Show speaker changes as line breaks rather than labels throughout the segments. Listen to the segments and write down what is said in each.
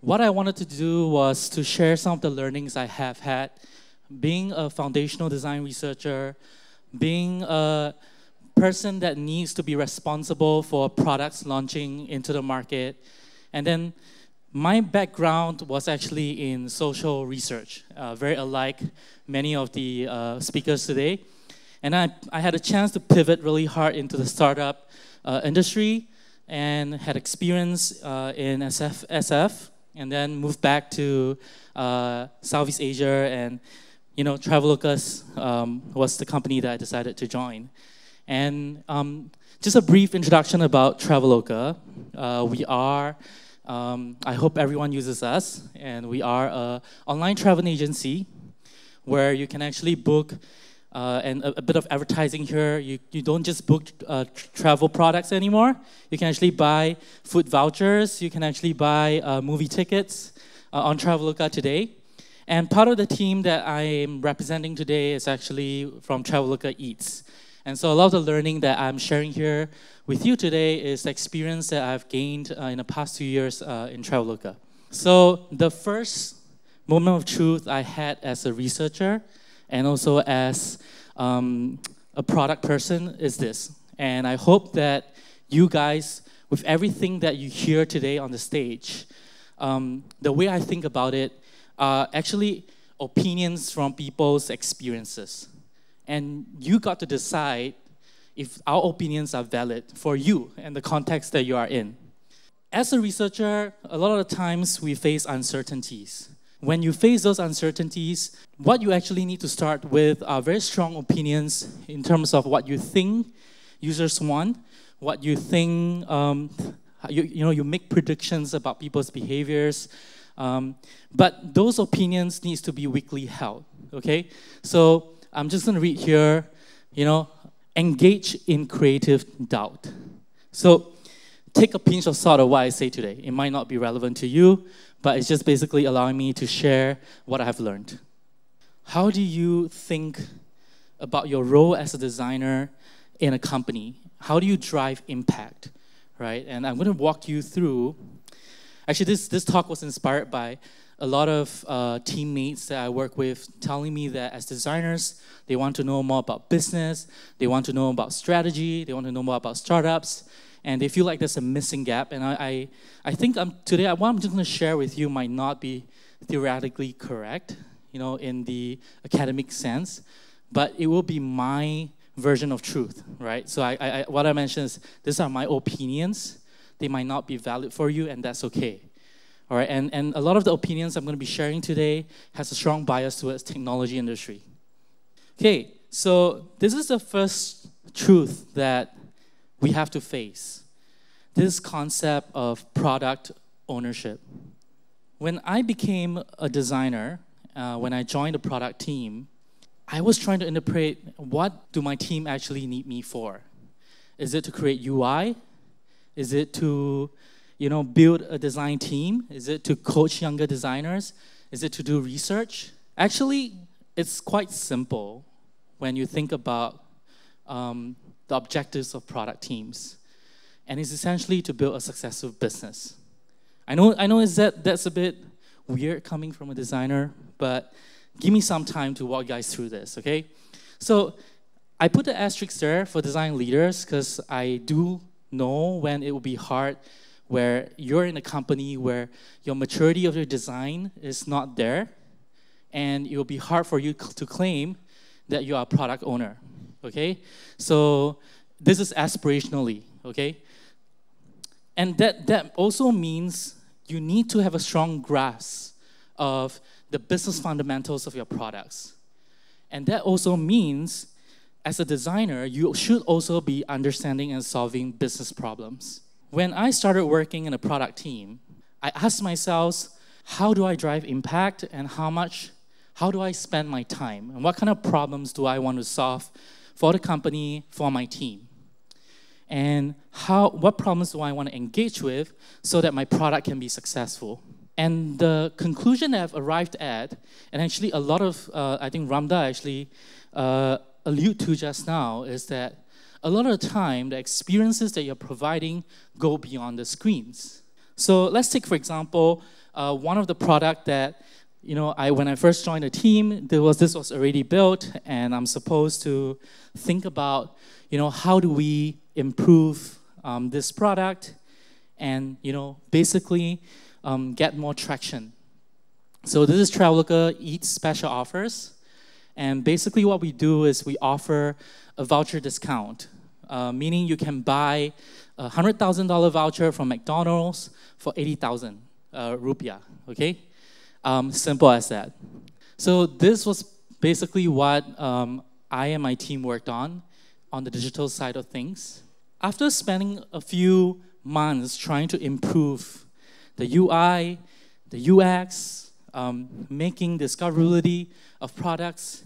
What I wanted to do was to share some of the learnings I have had being a foundational design researcher, being a person that needs to be responsible for products launching into the market. And then my background was actually in social research, very alike many of the speakers today. And I had a chance to pivot really hard into the startup industry and had experience in SF, and then moved back to Southeast Asia, and Traveloka was the company that I decided to join. And just a brief introduction about Traveloka. We are, I hope everyone uses us, and we are an online travel agency where you can actually book, and a bit of advertising here, you don't just book travel products anymore. You can actually buy food vouchers, you can actually buy movie tickets on Traveloka today. And part of the team that I am representing today is actually from Traveloka Eats. And so a lot of the learning that I'm sharing here with you today is the experience that I've gained in the past 2 years in Traveloka. So the first moment of truth I had as a researcher and also as a product person is this. And I hope that you guys, with everything that you hear today on the stage, the way I think about it are actually opinions from people's experiences. And you got to decide if our opinions are valid for you and the context that you are in. As a researcher, a lot of the times we face uncertainties. When you face those uncertainties, what you actually need to start with are very strong opinions in terms of what you think users want, what you think, you make predictions about people's behaviors, but those opinions needs to be weakly held, okay? So I'm just gonna read here, engage in creative doubt. So take a pinch of salt of what I say today. It might not be relevant to you, but it's just basically allowing me to share what I have learned. How do you think about your role as a designer in a company? How do you drive impact, right? And I'm gonna walk you through. Actually, this talk was inspired by a lot of teammates that I work with telling me that as designers, they want to know more about business, they want to know about strategy, they want to know more about startups, and they feel like there's a missing gap. And I think today, what I'm just going to share with you might not be theoretically correct, in the academic sense, but it will be my version of truth, right? So what I mentioned is, these are my opinions. They might not be valid for you, and that's okay. All right, and a lot of the opinions I'm going to be sharing today has a strong bias towards technology industry. Okay, so this is the first truth that we have to face. This concept of product ownership. When I became a designer, when I joined the product team, I was trying to interpret, what do my team actually need me for? Is it to create UI? Is it to build a design team? Is it to coach younger designers? Is it to do research? Actually, it's quite simple when you think about the objectives of product teams. And it's essentially to build a successful business. I know that's a bit weird coming from a designer, but give me some time to walk you guys through this, okay? So I put the asterisk there for design leaders because I do know when it will be hard where you're in a company where your maturity of your design is not there, and it will be hard for you to claim that you are a product owner, okay? So this is aspirationally, okay? And that also means you need to have a strong grasp of the business fundamentals of your products. And that also means, as a designer, you should also be understanding and solving business problems. When I started working in a product team, I asked myself, how do I drive impact, and how do I spend my time? And what kind of problems do I want to solve for the company, for my team? And what problems do I want to engage with so that my product can be successful? And the conclusion that I've arrived at, and actually a lot of, I think Roundup actually allude to just now, is that a lot of the time, the experiences that you're providing go beyond the screens. So let's take, for example, one of the product that, when I first joined the team, this was already built, and I'm supposed to think about, how do we improve this product and, basically get more traction. So this is Traveloka Eats Special Offers. And basically what we do is we offer a voucher discount, meaning you can buy a $100,000 voucher from McDonald's for 80,000 rupiah, okay? Simple as that. So this was basically what I and my team worked on the digital side of things. After spending a few months trying to improve the UI, the UX, making discoverability of products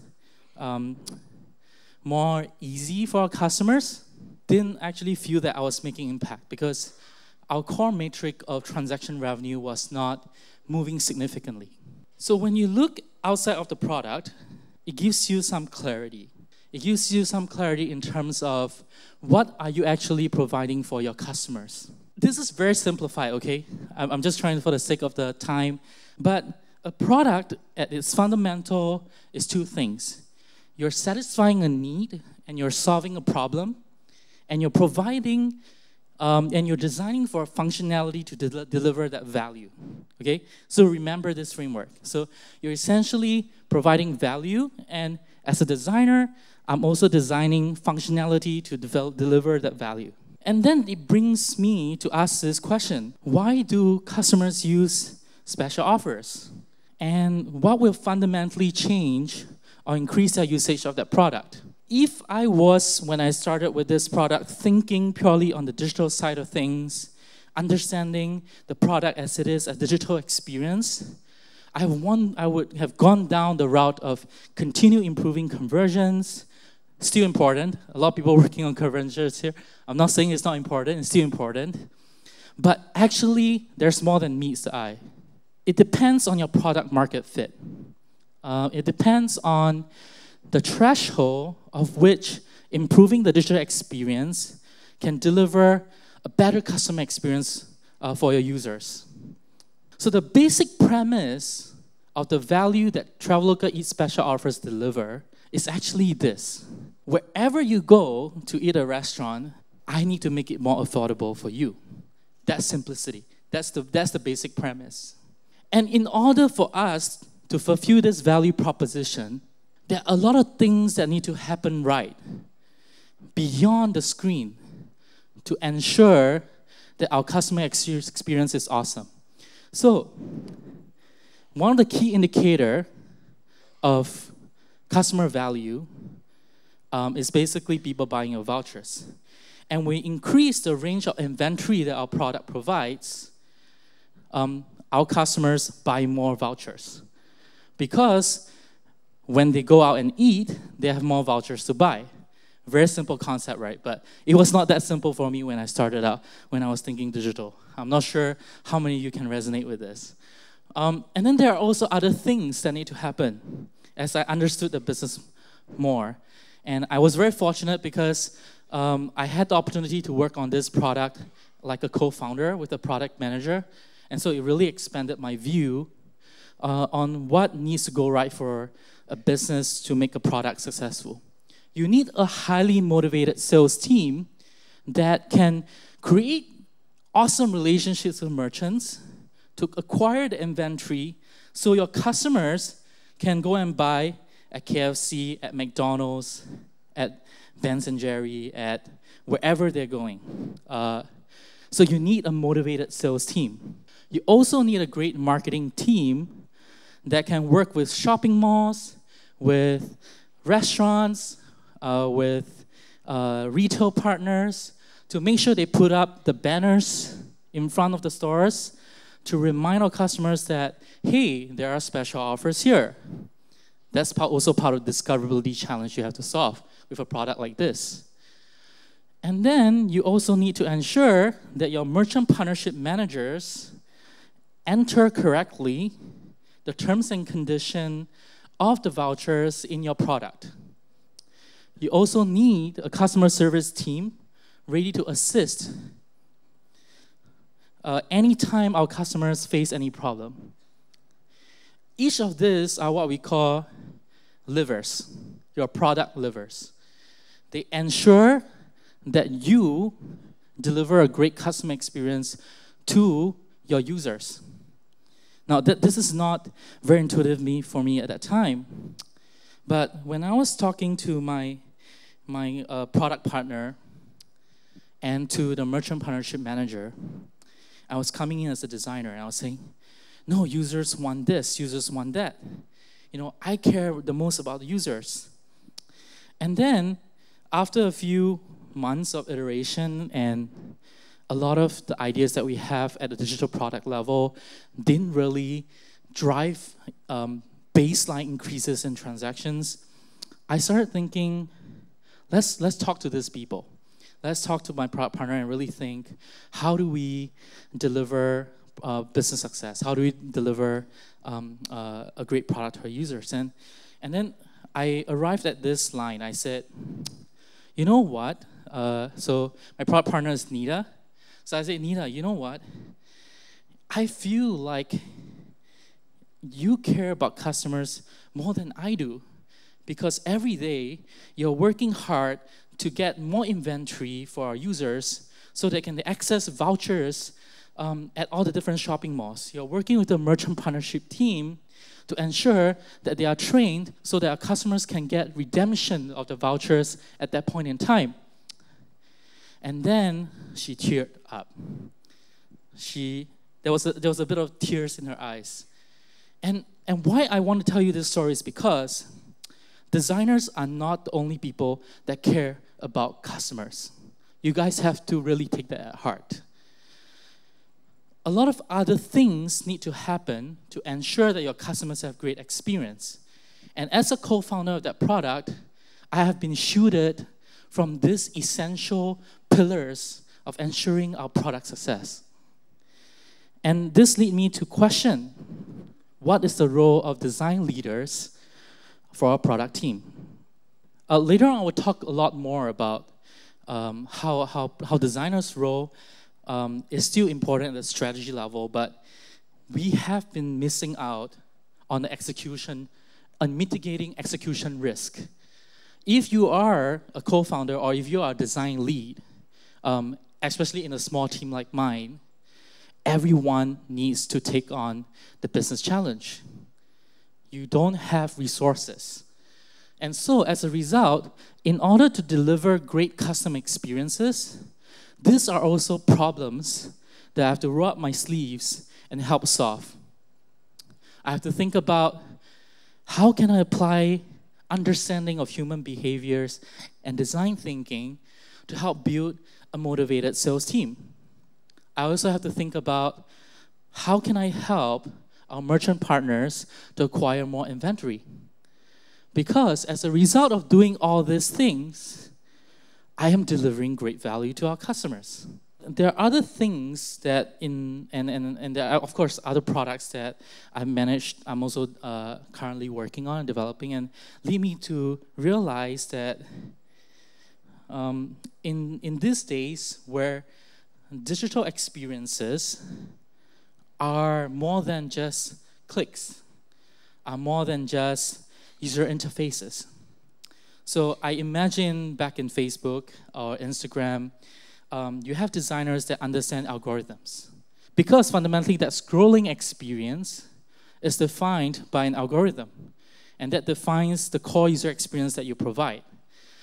more easy for our customers, didn't actually feel that I was making impact because our core metric of transaction revenue was not moving significantly. So when you look outside of the product, it gives you some clarity. It gives you some clarity in terms of what are you actually providing for your customers. This is very simplified, okay? I'm just trying for the sake of the time. But a product at its fundamental is two things. You're satisfying a need and you're solving a problem, and you're providing and you're designing for functionality to deliver that value, okay? So remember this framework. So you're essentially providing value, and as a designer, I'm also designing functionality to deliver that value. And then it brings me to ask this question: why do customers use special offers? And what will fundamentally change or increase their usage of that product? If I was, when I started with this product, thinking purely on the digital side of things, understanding the product as it is, a digital experience, I would have gone down the route of continue improving conversions. Still important. A lot of people working on conversions here. I'm not saying it's not important, it's still important. But actually, there's more than meets the eye. It depends on your product market fit. It depends on the threshold of which improving the digital experience can deliver a better customer experience for your users. So the basic premise of the value that Traveloka Eats Special Offers deliver is actually this: wherever you go to eat at a restaurant, I need to make it more affordable for you. That's simplicity. That's the basic premise. And in order for us to fulfill this value proposition, there are a lot of things that need to happen right beyond the screen to ensure that our customer experience is awesome. So, one of the key indicators of customer value is basically people buying your vouchers. And we increase the range of inventory that our product provides, our customers buy more vouchers. Because when they go out and eat, they have more vouchers to buy. Very simple concept, right? But it was not that simple for me when I started out, when I was thinking digital. I'm not sure how many of you can resonate with this. And then there are also other things that need to happen as I understood the business more. And I was very fortunate because I had the opportunity to work on this product like a co-founder with a product manager. And so it really expanded my view on what needs to go right for a business to make a product successful. You need a highly motivated sales team that can create awesome relationships with merchants to acquire the inventory so your customers can go and buy at KFC, at McDonald's, at Ben & Jerry, at wherever they're going. So you need a motivated sales team. You also need a great marketing team that can work with shopping malls, with restaurants, with retail partners to make sure they put up the banners in front of the stores to remind our customers that, hey, there are special offers here. That's also part of the discoverability challenge you have to solve with a product like this. And then you also need to ensure that your merchant partnership managers enter correctly the terms and conditions of the vouchers in your product. You also need a customer service team ready to assist anytime our customers face any problem. Each of these are what we call livers, your product livers. They ensure that you deliver a great customer experience to your users. Now, this is not very intuitive for me at that time, but when I was talking to my product partner and to the merchant partnership manager, I was coming in as a designer, and I was saying, no, users want this, users want that. I care the most about the users. And then, after a few months of iteration and a lot of the ideas that we have at the digital product level didn't really drive baseline increases in transactions, I started thinking, let's talk to these people. Let's talk to my product partner and really think, how do we deliver business success? How do we deliver a great product to our users? And then I arrived at this line. I said, you know what? So my product partner is Nita. So I said, Nita, you know what? I feel like you care about customers more than I do, because every day you're working hard to get more inventory for our users so they can access vouchers at all the different shopping malls. You're working with the merchant partnership team to ensure that they are trained so that our customers can get redemption of the vouchers at that point in time. And then she teared up. There was a bit of tears in her eyes. And why I want to tell you this story is because designers are not the only people that care about customers. You guys have to really take that at heart. A lot of other things need to happen to ensure that your customers have great experience. And as a co-founder of that product, I have been shielded from these essential pillars of ensuring our product success. And this leads me to question, what is the role of design leaders for our product team? Later on, I will talk a lot more about how designers' role is still important at the strategy level, but we have been missing out on the execution, on mitigating execution risk. If you are a co-founder or if you are a design lead, especially in a small team like mine, everyone needs to take on the business challenge. You don't have resources. And so as a result, in order to deliver great customer experiences, these are also problems that I have to roll up my sleeves and help solve. I have to think about, how can I apply understanding of human behaviors and design thinking to help build a motivated sales team? I also have to think about, how can I help our merchant partners to acquire more inventory? Because as a result of doing all these things, I am delivering great value to our customers. There are other things that and there are, of course, other products that I'm also currently working on and developing, and lead me to realize that in these days where digital experiences are more than just clicks, are more than just user interfaces. So I imagine back in Facebook or Instagram, you have designers that understand algorithms. Because fundamentally that scrolling experience is defined by an algorithm, and that defines the core user experience that you provide.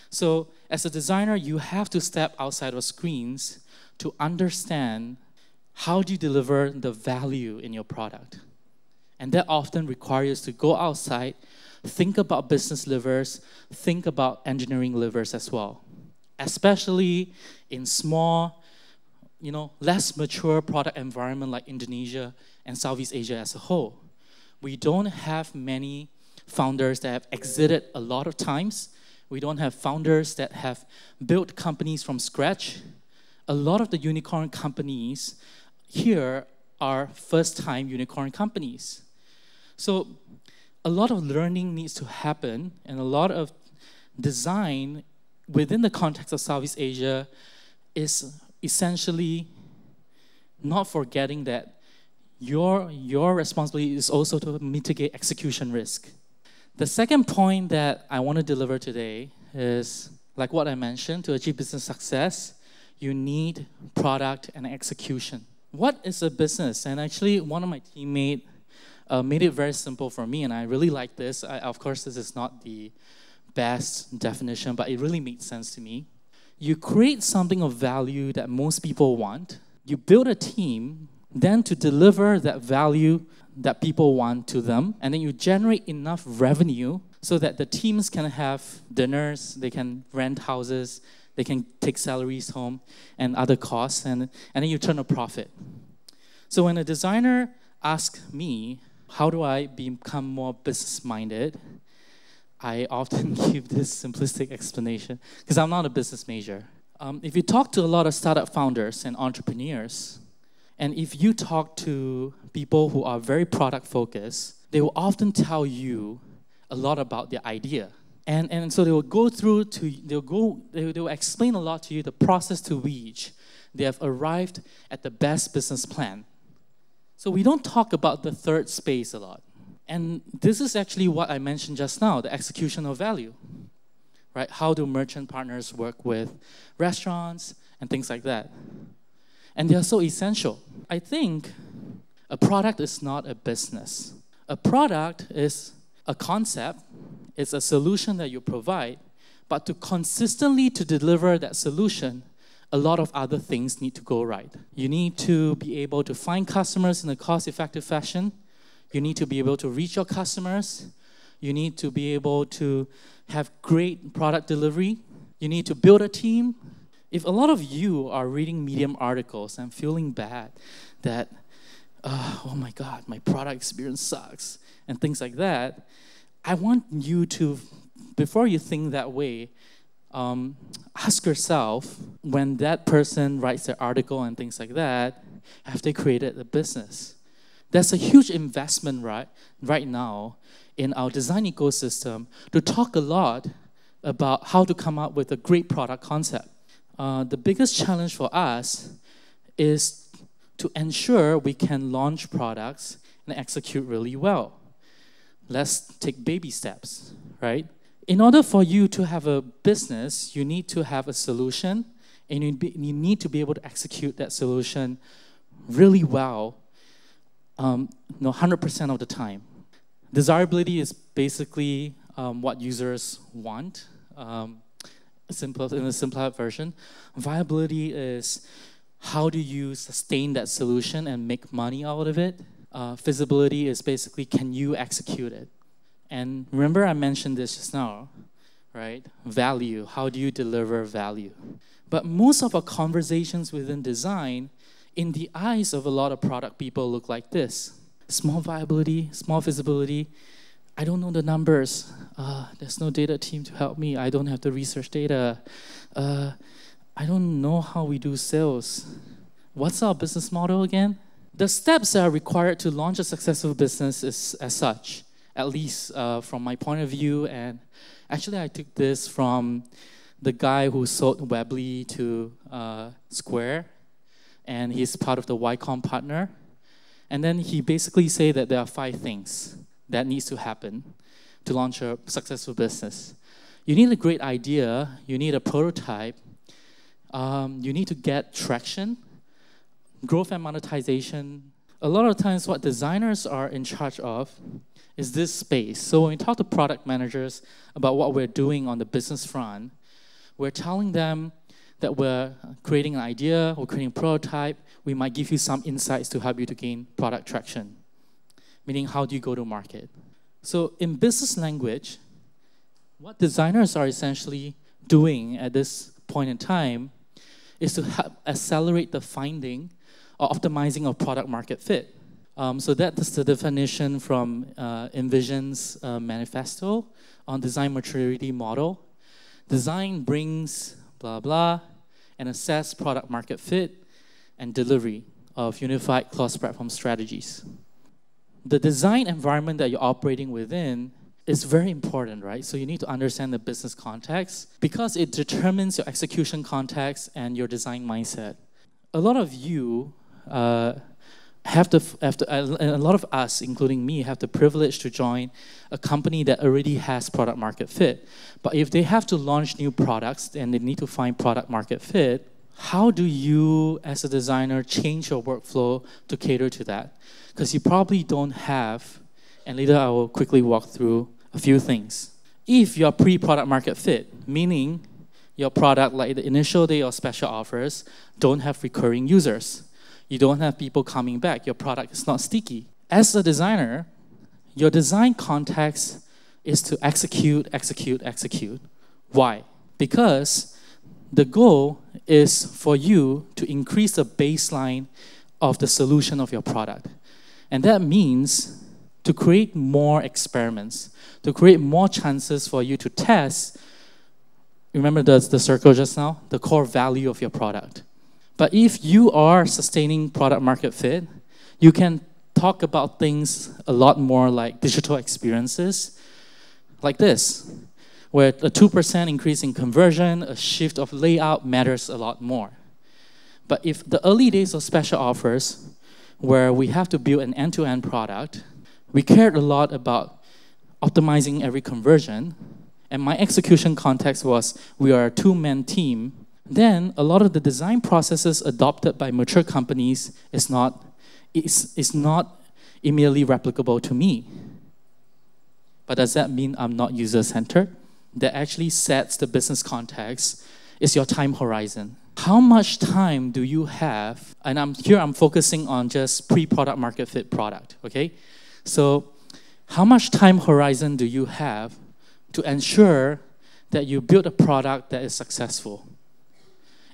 So as a designer, you have to step outside of screens to understand how do you deliver the value in your product. And that often requires to go outside, think about business levers, think about engineering levers as well. Especially in small, less mature product environment like Indonesia and Southeast Asia as a whole. We don't have many founders that have exited a lot of times. We don't have founders that have built companies from scratch. A lot of the unicorn companies here are first-time unicorn companies. So a lot of learning needs to happen, and a lot of design within the context of Southeast Asia is essentially not forgetting that your responsibility is also to mitigate execution risk. The second point that I want to deliver today is, like what I mentioned, to achieve business success, you need product and execution. What is a business? And actually, one of my teammates made it very simple for me, and I really like this. Of course, this is not the best definition, but it really made sense to me. You create something of value that most people want. You build a team, then to deliver that value that people want to them, and then you generate enough revenue so that the teams can have dinners, they can rent houses, they can take salaries home and other costs, and then you turn a profit. So when a designer asks me, how do I become more business-minded? I often give this simplistic explanation because I'm not a business major. If you talk to a lot of startup founders and entrepreneurs, and if you talk to people who are very product-focused, they will often tell you a lot about their idea. And so they will go through they will explain a lot to you the process to which they have arrived at the best business plan. So we don't talk about the third space a lot. And this is actually what I mentioned just now, the execution of value, right? How do merchant partners work with restaurants and things like that? And they are so essential. I think a product is not a business. A product is a concept, it's a solution that you provide, but to consistently to deliver that solution, a lot of other things need to go right. You need to be able to find customers in a cost-effective fashion. You need to be able to reach your customers. You need to be able to have great product delivery. You need to build a team. If a lot of you are reading Medium articles and feeling bad that, oh my God, my product experience sucks, and things like that, I want you to, before you think that way, ask yourself, when that person writes their article and things like that, have they created a business? There's a huge investment right now in our design ecosystem to talk a lot about how to come up with a great product concept. The biggest challenge for us is to ensure we can launch products and execute really well. Let's take baby steps, right? In order for you to have a business, you need to have a solution, and you need to be able to execute that solution really well, 100% of the time. Desirability is basically what users want, in a simpler version. Viability is how do you sustain that solution and make money out of it. Feasibility is basically, can you execute it? And remember I mentioned this just now, right? Value, how do you deliver value? But most of our conversations within design, in the eyes of a lot of product people, look like this. Small viability, small feasibility. I don't know the numbers. There's no data team to help me. I don't have the research data. I don't know how we do sales. What's our business model again? The steps that are required to launch a successful business is as such, at least from my point of view. And actually, I took this from the guy who sold Weebly to Square, and he's part of the Y-Com partner. And then he basically said that there are 5 things that needs to happen to launch a successful business. You need a great idea, you need a prototype, you need to get traction, growth and monetization. A lot of times what designers are in charge of is this space. So when we talk to product managers about what we're doing on the business front, we're telling them that we're creating an idea, we're creating a prototype, we might give you some insights to help you to gain product traction. Meaning, how do you go to market? So in business language, what designers are essentially doing at this point in time is to help accelerate the finding or optimizing of product market fit. So that is the definition from Envision's manifesto on design maturity model. Design brings blah, blah, and assess product market fit and delivery of unified cross-platform strategies. The design environment that you're operating within is very important, right? So you need to understand the business context because it determines your execution context and your design mindset. A lot of you a lot of us, including me, have the privilege to join a company that already has product market fit. But if they have to launch new products and they need to find product market fit, how do you, as a designer, change your workflow to cater to that? Because you probably don't have, and later I will quickly walk through a few things. If you're pre-product market fit, meaning your product, like the initial day or special offers, don't have recurring users. You don't have people coming back. Your product is not sticky. As a designer, your design context is to execute, execute, execute. Why? Because the goal is for you to increase the baseline of the solution of your product. And that means to create more experiments, to create more chances for you to test. Remember the circle just now? The core value of your product. But if you are sustaining product market fit, you can talk about things a lot more like digital experiences, like this, where a 2% increase in conversion, a shift of layout matters a lot more. But if the early days of special offers, where we have to build an end-to-end product, we cared a lot about optimizing every conversion, and my execution context was we are a two-man team. Then a lot of the design processes adopted by mature companies is not immediately replicable to me. But does that mean I'm not user-centered? That actually sets the business context is your time horizon. How much time do you have? And I'm focusing on just pre-product market fit product, okay? So how much time horizon do you have to ensure that you build a product that is successful?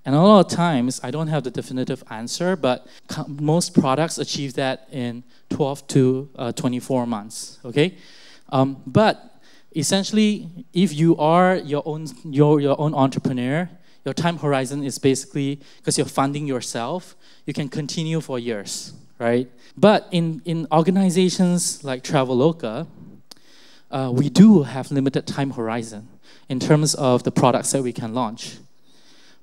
And a lot of times, I don't have the definitive answer, but most products achieve that in 12 to 24 months, okay? But essentially, if you are your own entrepreneur, your time horizon is basically, because you're funding yourself, you can continue for years, right? But in organizations like Traveloka, we do have limited time horizon in terms of the products that we can launch,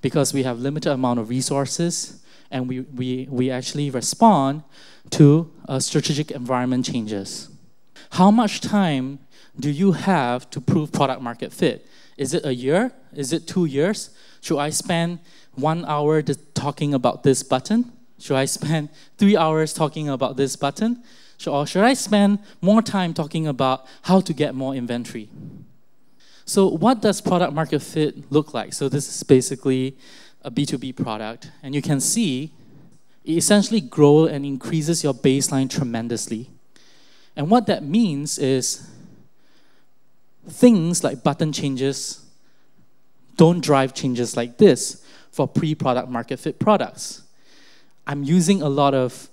because we have limited amount of resources, and we actually respond to strategic environment changes. How much time do you have to prove product market fit? Is it a year? Is it 2 years? Should I spend 1 hour talking about this button? Should I spend 3 hours talking about this button? Or should I spend more time talking about how to get more inventory? So what does product market fit look like? So this is basically a B2B product, and you can see it essentially grows and increases your baseline tremendously. And what that means is things like button changes don't drive changes like this for pre-product market fit products. I'm using a lot of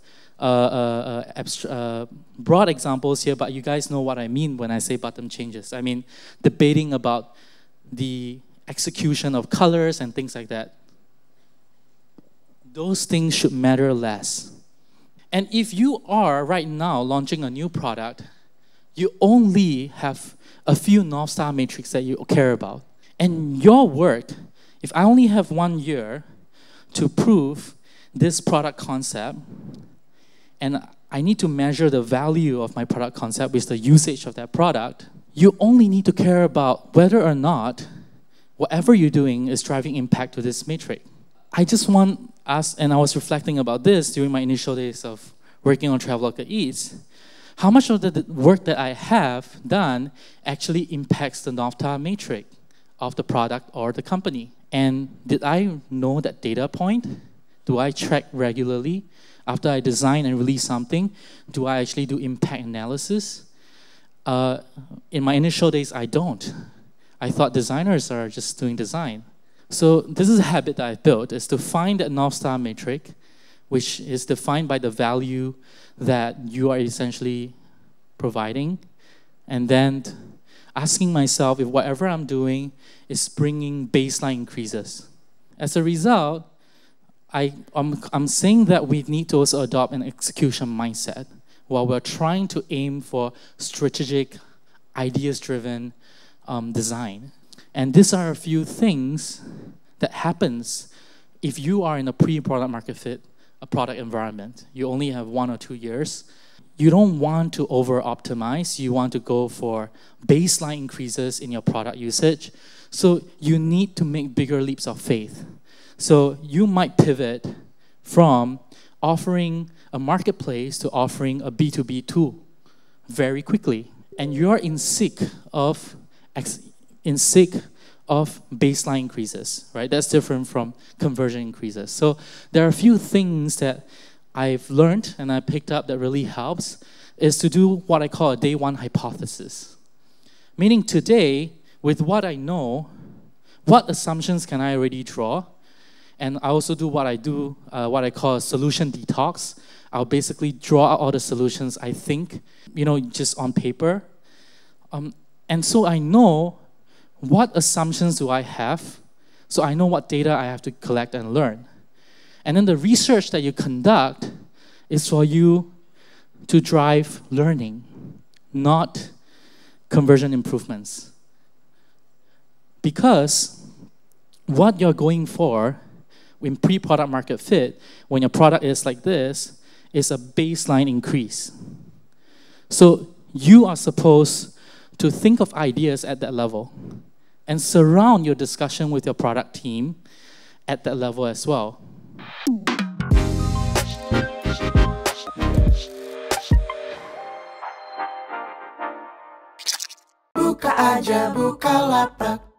broad examples here, but you guys know what I mean when I say button changes. I mean, debating about the execution of colors and things like that. Those things should matter less. And if you are right now launching a new product, you only have a few North Star metrics that you care about. And your work, if I only have 1 year to prove this product concept, and I need to measure the value of my product concept with the usage of that product, you only need to care about whether or not whatever you're doing is driving impact to this metric. I just want us, and I was reflecting about this during my initial days of working on Traveloka Eats, how much of the work that I have done actually impacts the North Star metric of the product or the company. And did I know that data point? Do I track regularly? After I design and release something, do I actually do impact analysis? In my initial days, I don't. I thought designers are just doing design. So this is a habit that I've built, is to find that North Star metric, which is defined by the value that you are essentially providing, and then asking myself if whatever I'm doing is bringing baseline increases. As a result, I'm saying that we need to also adopt an execution mindset while we're trying to aim for strategic, ideas-driven design. And these are a few things that happens if you are in a pre-product market fit a product environment. You only have 1 or 2 years. You don't want to over-optimize. You want to go for baseline increases in your product usage. So you need to make bigger leaps of faith. So you might pivot from offering a marketplace to offering a B2B tool very quickly. And you're in seek of baseline increases, right? That's different from conversion increases. So there are a few things that I've learned and I picked up that really helps is to do what I call a day one hypothesis. Meaning today, with what I know, what assumptions can I already draw? And I also do what I call a solution detox. I'll basically draw out all the solutions I think, just on paper. And so I know what assumptions do I have, so I know what data I have to collect and learn. And then the research that you conduct is for you to drive learning, not conversion improvements. Because what you're going for in pre-product market fit, when your product is like this, is a baseline increase. So you are supposed to think of ideas at that level and surround your discussion with your product team at that level as well.
Buka aja Bukalapak.